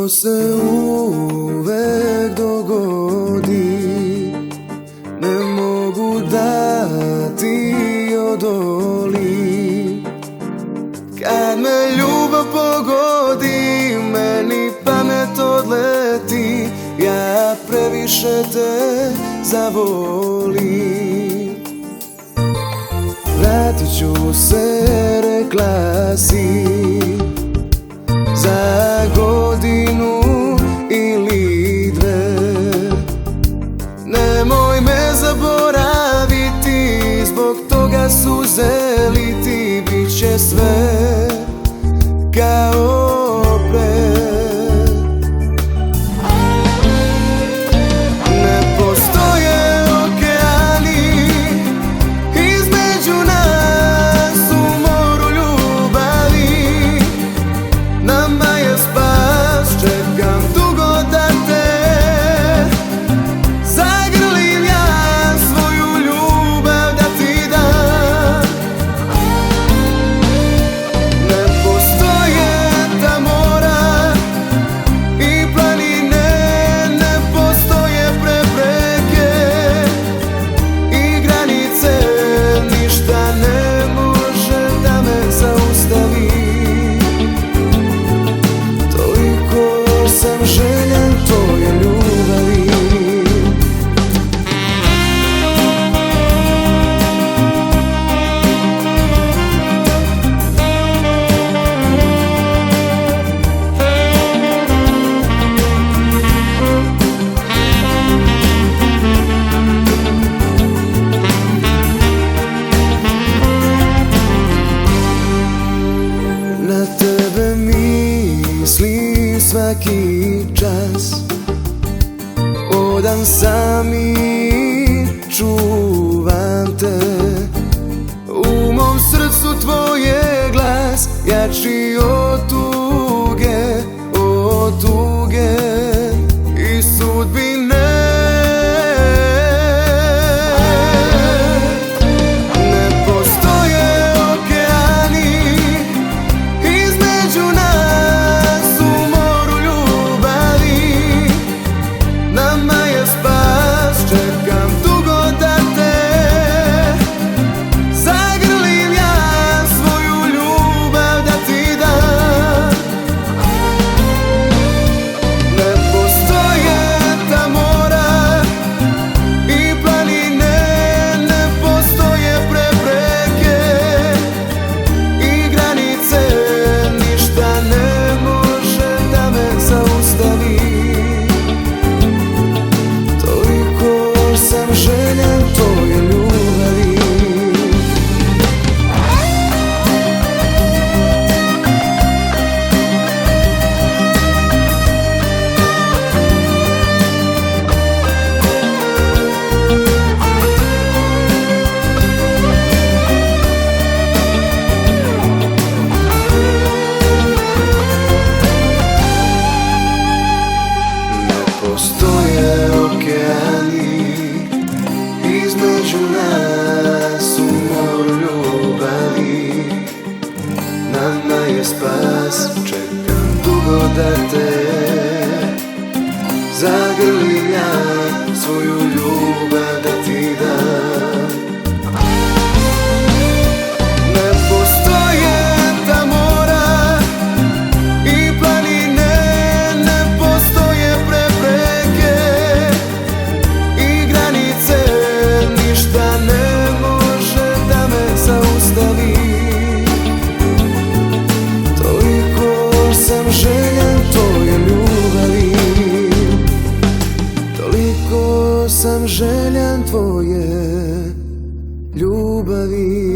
To se uvek dogodi, ne mogu da ti odolim. Kad me ljubav pogodi, meni pamet odleti, ja previše te zavolim. Vratit ću se, rekla si, za godinu ili dve. Nemoj me zaboraviti, zbog toga suze liti, bit će sve kao pre. Ne postoje okeani između nas u moru ljubavi. Nama je spas, čekam dugo da te zagrlim, ja svoju ljubav da ti dam. Ne postoje ta mora i planine, ne postoje prepreke i granice, ništa ne može da me zaustavi. Toliko sam željan tvoje ljubavi. Na tebe mislim svaki čas, odan sam i čuvam te. U mom srcu tvoj je glas, jači od tuge, od tuge i sudbine. Ne postoje okeani između nas u moru ljubavi. Nama je spas, čekam dugo da te zagrlim, ja svoju ljubav da ti dam. Ne postoje ta mora i planine, ne postoje prepreke i granice, ništa ne može da me zaustavi. Toliko sam željan tvoje ljubavi. Ne postoje okeani između nas u moru ljubavi. Nama je spas, čekam dugo da te zagrlim, ja svoju ljubav da ti dam. Ne postoje ta mora i planine, ne postoje prepreke i granice, ništa ne može da me zaustavi. Toliko sam željan tvoje ljubavi. Toliko sam željan tvoje ljubavi.